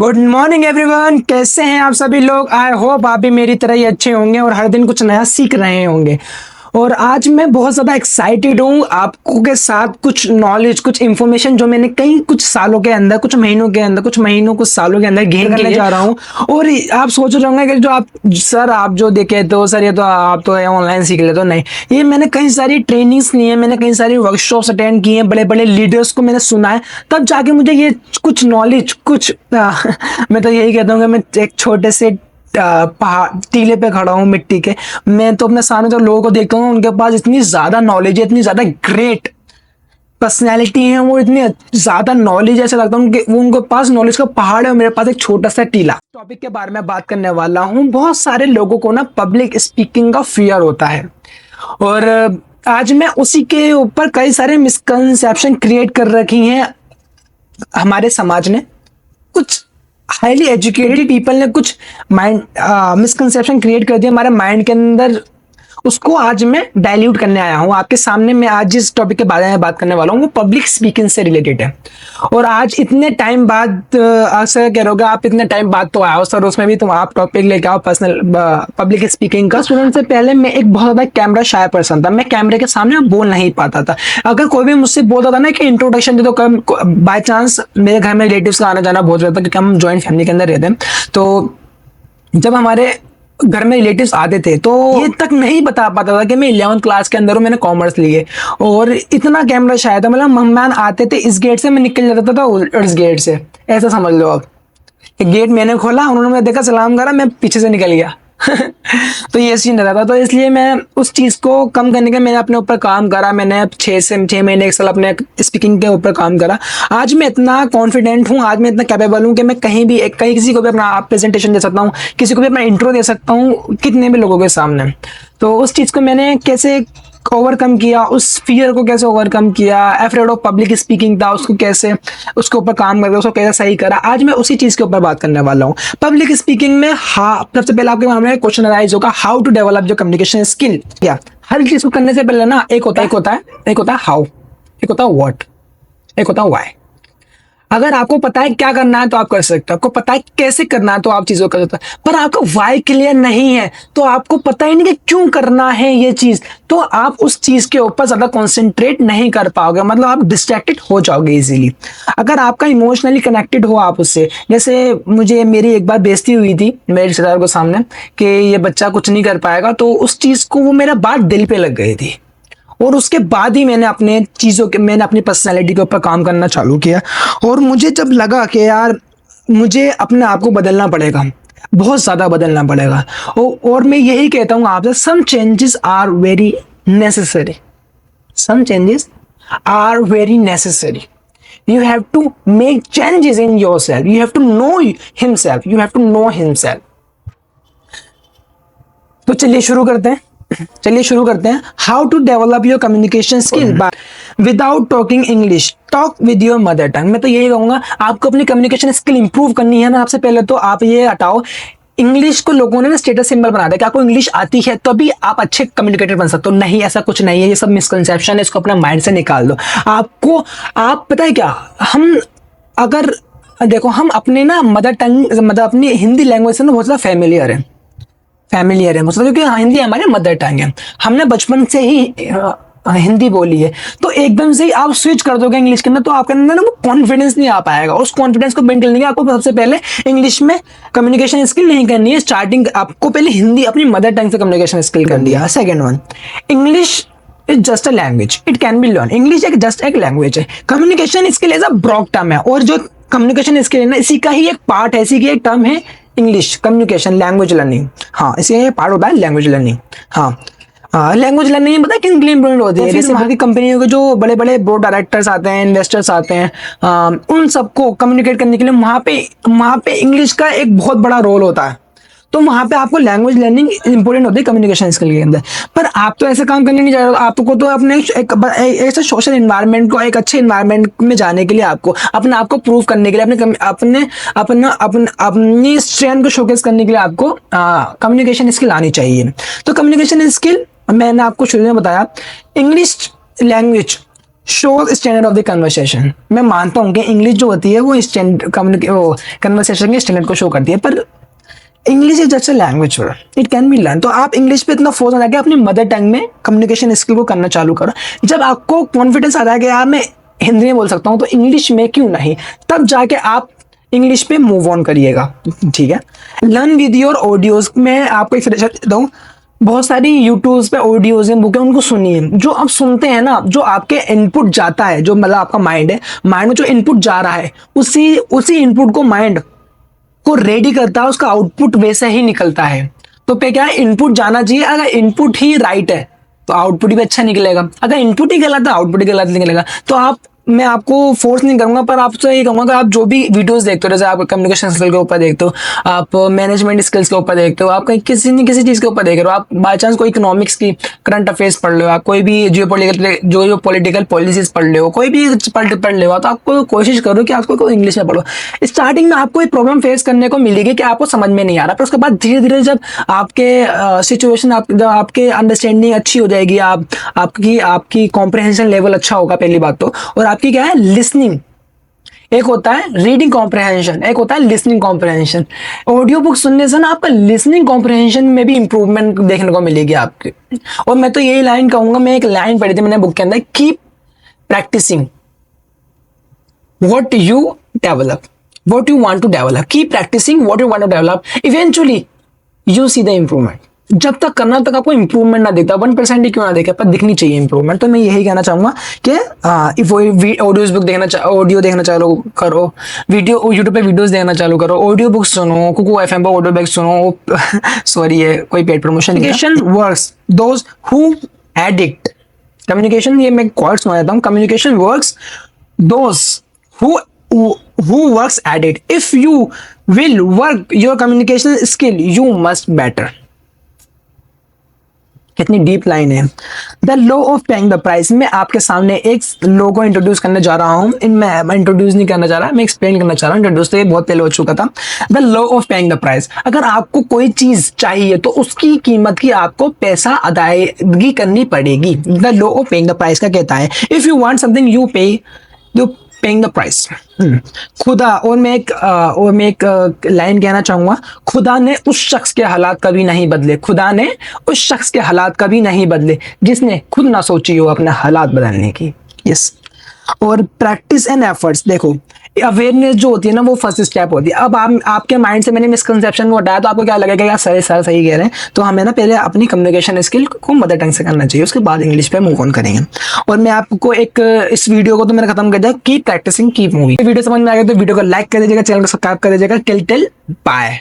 Good morning everyone, कैसे हैं आप सभी लोग। आई होप आप भी मेरी तरह ही अच्छे होंगे और हर दिन कुछ नया सीख रहे होंगे। और आज मैं बहुत ज़्यादा एक्साइटेड हूँ आपको के साथ कुछ नॉलेज, कुछ इन्फॉर्मेशन जो मैंने कई कुछ सालों के अंदर, कुछ महीनों के अंदर, कुछ महीनों कुछ सालों के अंदर गेन करने जा रहा हूँ। और आप सोच रहे होंगे कि जो आप सर आप जो देखे तो सर ये तो आप तो ऑनलाइन सीख लेते हो। नहीं, ये मैंने कई सारी ट्रेनिंग्स ली हैं, मैंने कई सारी वर्कशॉप्स अटेंड किए हैं, बड़े बड़े लीडर्स को मैंने सुना है, तब जाके मुझे ये कुछ नॉलेज मैं तो यही कहता हूँ कि मैं एक छोटे से पहाड़ टीले पे खड़ा हूँ मिट्टी के। मैं तो अपने सामने जो लोगों को देखता हूँ उनके पास इतनी ज्यादा नॉलेज है, इतनी ज्यादा ग्रेट पर्सनैलिटी है, वो इतनी ज्यादा नॉलेज, ऐसा लगता है उनके उनके पास नॉलेज का पहाड़ है और मेरे पास एक छोटा सा टीला। टॉपिक के बारे में बात करने वाला हूँ। बहुत सारे लोगों को ना पब्लिक स्पीकिंग का फियर होता है और आज मैं उसी के ऊपर कई सारे मिसकंसेप्शन क्रिएट कर रखी हैं हमारे समाज ने। कुछ हाईली एजुकेटेड पीपल ने कुछ माइंड मिसकंसेप्शन क्रिएट कर दिया हमारे माइंड के अंदर, उसको आज मैं डाइल्यूट करने आया हूँ आपके सामने। मैं आज जिस टॉपिक के बारे में बात करने वाला हूँ वो पब्लिक स्पीकिंग से रिलेटेड है। और आज इतने टाइम बाद अक्सर कह रहोगे आप इतने टाइम बाद तो आए हो सर, उसमें भी तुम आप टॉपिक लेके आओ पर्सनल पब्लिक स्पीकिंग का। स्टूडेंट से पहले मैं एक बहुत ज्यादा कैमरा शाय पर्सन था, मैं कैमरे के सामने बोल नहीं पाता था। अगर कोई भी मुझसे बोलता था ना कि इंट्रोडक्शन दे दो, बाय चांस मेरे घर में रिलेटिव्स का आना जाना बहुत रहता था क्योंकि हम ज्वाइंट फैमिली के अंदर रहते हैं, तो जब हमारे घर में रिलेटिव्स आते थे तो ये तक नहीं बता पाता था कि मैं 11th क्लास के अंदर हूँ, मैंने कॉमर्स लिए। और इतना कैमरा शायद था, मतलब मेहमान आते थे इस गेट से, मैं निकल जाता था उस गेट से, ऐसा समझ लो आप। गेट मैंने खोला, उन्होंने मुझे देखा, सलाम करा, मैं पीछे से निकल गया। तो ये सीन रहता था। तो इसलिए मैं उस चीज़ को कम करने के मैंने अपने ऊपर काम करा। मैंने 6 महीने 1 साल अपने स्पीकिंग के ऊपर काम करा। आज मैं इतना कॉन्फिडेंट हूँ, आज मैं इतना कैपेबल हूँ कि मैं कहीं भी कहीं किसी को भी अपना प्रेजेंटेशन दे सकता हूँ, किसी को भी अपना इंट्रो दे सकता हूँ कितने भी लोगों के सामने। तो उस चीज़ को मैंने कैसे ओवरकम किया, उस फियर को कैसे ओवरकम किया, एफ्रेड ऑफ पब्लिक स्पीकिंग था उसको कैसे, उसके ऊपर काम करके उसको कैसे सही करा, आज मैं उसी चीज के ऊपर बात करने वाला हूँ। पब्लिक स्पीकिंग में सबसे पहले आपके सामने क्वेश्चन अराइज होगा, how to develop your communication skill. या हर चीज को करने से पहले ना एक होता है हाउ, एक होता है व्हाट, एक होता है व्हाई। अगर आपको पता है क्या करना है तो आप कर सकते हो, आपको पता है कैसे करना है तो आप चीजों कर सकते हो, पर आपका वाई क्लियर नहीं है तो आपको पता ही नहीं कि क्यों करना है ये चीज, तो आप उस चीज के ऊपर ज्यादा कॉन्सेंट्रेट नहीं कर पाओगे, मतलब आप डिस्ट्रैक्टेड हो जाओगे इजीली। अगर आपका इमोशनली कनेक्टेड हो आप उससे, जैसे मुझे मेरी एक बार बेइज्जती हुई थी मेरे रिश्तेदार को सामने कि ये बच्चा कुछ नहीं कर पाएगा, तो उस चीज को वो मेरा बात दिल पे लग गई थी। और उसके बाद ही मैंने मैंने अपनी पर्सनैलिटी के ऊपर काम करना चालू किया। और मुझे जब लगा कि यार मुझे अपने आप को बदलना पड़ेगा, बहुत ज़्यादा बदलना पड़ेगा, और मैं यही कहता हूँ आपसे, some changes are very necessary, some changes are very necessary. You have to make changes in yourself. You have to know himself. You have to know himself. तो चलिए शुरू करते हैं। How to develop your communication skill without talking English, talk with your mother tongue. मैं तो यही कहूंगा, आपको अपनी कम्युनिकेशन स्किल इंप्रूव करनी है ना, सबसे पहले तो आप ये हटाओ इंग्लिश को। लोगों ने ना स्टेटस सिंबल बना दिया कि आपको इंग्लिश आती है तभी आप अच्छे कम्युनिकेटर बन सकते हो। नहीं, ऐसा कुछ नहीं है, ये सब मिसकंसेप्शन है, इसको अपना माइंड से निकाल दो। आप पता है क्या, हम अगर देखो हम अपने ना मदर टंग, मतलब अपनी हिंदी लैंग्वेज से ना बहुत ज़्यादा फेमिलियर है, मतलब क्योंकि हिंदी हमारे मदर टंग है, हमने बचपन से ही हिंदी बोली है। तो एकदम से ही आप स्विच कर दोगे इंग्लिश के अंदर तो आपके अंदर ना वो कॉन्फिडेंस नहीं आ पाएगा। उस कॉन्फिडेंस को बिल्ड करने के लिए आपको सबसे पहले इंग्लिश में कम्युनिकेशन स्किल नहीं करनी है, स्टार्टिंग आपको पहले हिंदी अपनी मदर टंग से कम्युनिकेशन स्किल करनी है। Second one, English is just a language, it can be learn. English एक जस्ट एक लैंग्वेज है, communication skill as a broad term है, और जो कम्युनिकेशन स्किल है ना इसी का ही एक पार्ट है, इसी की एक टर्म है इंग्लिश कम्युनिकेशन लैंग्वेज लर्निंग। हाँ, इसी पार्ट होता है लैंग्वेज लर्निंग। हाँ, लैंग्वेज लर्निंग पता है किन के लिए इम्पोर्टेंट होती है, जैसे बाकी कंपनियों के जो बड़े बड़े बोर्ड डायरेक्टर्स आते हैं, इन्वेस्टर्स आते हैं, उन सबको कम्युनिकेट करने के लिए वहाँ पे इंग्लिश का एक बहुत बड़ा रोल होता है। तो वहाँ पे आपको लैंग्वेज लर्निंग इंपॉर्टेंट होती है कम्युनिकेशन स्किल के अंदर। पर आप तो ऐसे काम करने नहीं जा रहे हो, आपको तो अपने ऐसे सोशल इन्वायरमेंट को, एक अच्छे इन्वायरमेंट में जाने के लिए, आपको अपने आप को प्रूव करने के लिए, अपनी स्ट्रेंथ को शोकेस करने के लिए आपको कम्युनिकेशन स्किल आनी चाहिए। तो कम्युनिकेशन स्किल मैंने आपको शुरू में बताया, English language show standard of the conversation. मैं मानता हूँ कि इंग्लिश जो होती है वो स्टैंडर्ड कन्वर्सेशन के स्टैंडर्ड को शो करती है, पर English is just a language, it can be learn. तो आप इंग्लिश पे इतना फोर्स ना कि अपनी मदर टंग में कम्युनिकेशन स्किल को करना चालू करो। जब आपको कॉन्फिडेंस आ जाएगा यार मैं हिंदी में बोल सकता हूँ तो इंग्लिश में क्यों नहीं, तब जाके आप इंग्लिश पे मूव ऑन करिएगा। ठीक है, लर्न विद योर ऑडियोज। मैं आपको एक सजेशन देता हूँ, बहुत सारी यूट्यूब पे ऑडियोज हैं, बुक है, उनको सुनिए। जो आप सुनते हैं ना, जो आपके इनपुट जाता है, जो मतलब आपका माइंड है, माइंड में जो इनपुट जा रहा है, उसी उसी इनपुट को माइंड को रेडी करता है, उसका आउटपुट वैसा ही निकलता है। तो पे क्या है, इनपुट जाना चाहिए। अगर इनपुट ही राइट है तो आउटपुट भी अच्छा निकलेगा, अगर इनपुट ही गलत है आउटपुट ही गलत निकलेगा। तो मैं आपको फोर्स नहीं करूंगा, पर आपसे ये कहूंगा कि आप जो भी वीडियोस देखते हो, जैसे आप कम्युनिकेशन स्किल के ऊपर देखते हो, आप मैनेजमेंट स्किल्स के ऊपर देखते हो, आप कहीं किसी न किसी चीज के ऊपर देख रहे हो, आप बाय चांस कोई इकोनॉमिक्स की करंट अफेयर्स पढ़ रहे हो, आप कोई भी जो पॉलिटिकल पॉलिसीज पढ़ रहे हो, कोई भी पढ़ रहे हो, तो आपको कोशिश करो कि आपको इंग्लिश में पढ़ो। स्टार्टिंग में आपको एक प्रॉब्लम फेस करने को मिलेगी कि आपको समझ में नहीं आ रहा, पर उसके बाद धीरे धीरे जब आपके सिचुएशन जब आपके अंडरस्टैंडिंग अच्छी हो जाएगी, आपकी कॉम्प्रहेंशन लेवल अच्छा होगा पहली बात तो, और आपकी क्या है लिसनिंग, एक होता है रीडिंग कॉम्प्रहेंशन, एक होता है लिसनिंग कॉम्प्रहेंशन। ऑडियो बुक सुनने से ना आपका लिसनिंग कॉम्प्रहेंशन में भी इंप्रूवमेंट देखने को मिलेगी आपके। और मैं तो यही लाइन कहूंगा, मैं एक लाइन पढ़ी थी मैंने बुक के अंदर, keep practicing what you develop, what you want to develop, keep practicing what you want to develop, eventually you see the improvement। जब तक करना तक आपको इंप्रूवमेंट ना दिखता, 1% ही क्यों ना देखे, पर दिखनी चाहिए इंप्रूवमेंट। तो मैं यही कहना चाहूंगा कि ऑडियोज बुक ऑडियो देखना चालू करो, वीडियो यूट्यूब पे वीडियोस देखना चालू करो, ऑडियो बुक सुनो, कुकू एफएम पर ऑडियो बुक सुनो। सॉरी ये कोई paid promotion. Communication works those who addict, communication, ये मैं क्वार्ट सुना देता हूँ, communication works those who works at it, if you will work your communication skill you must better। कितनी डीप लाइन है। The law of paying the price. मैं आपके सामने एक लॉ को इंट्रोड्यूस करने जा रहा हूं, मैं इंट्रोड्यूस नहीं करना चाह रहा, मैं एक्सप्लेन करना चाह रहा हूं। इंट्रोड्यूस तो ये बहुत पहले हो चुका था। The law of paying the price. अगर आपको कोई चीज चाहिए तो उसकी कीमत की आपको पैसा अदायगी करनी पड़ेगी। The law of paying the price का कहता है if you want something you paying the price. खुदा, और मैं एक लाइन कहना चाहूंगा, खुदा ने उस शख्स के हालात कभी नहीं बदले, खुदा ने उस शख्स के हालात कभी नहीं बदले जिसने खुद ना सोची हो अपने हालात बदलने की। यस। और प्रैक्टिस एंड एफर्ट्स। देखो अवेयरनेस जो होती है ना वो फर्स्ट स्टेप होती है। अब आपके माइंड से मैंने मिसकंसेप्शन को हटाया तो आपको क्या लगेगा यार सर सही कह रहे हैं, तो हमें ना पहले अपनी कम्युनिकेशन स्किल को मदर टंग से करना चाहिए, उसके बाद इंग्लिश पे मूव ऑन करेंगे। और मैं आपको इस वीडियो को तो मैंने खत्म कर दिया, keep practicing keep moving. Video समझ में आ गया तो वीडियो को लाइक कर दीजिएगा, चैनल को सब्सक्राइब कर दीजिएगा। Till bye.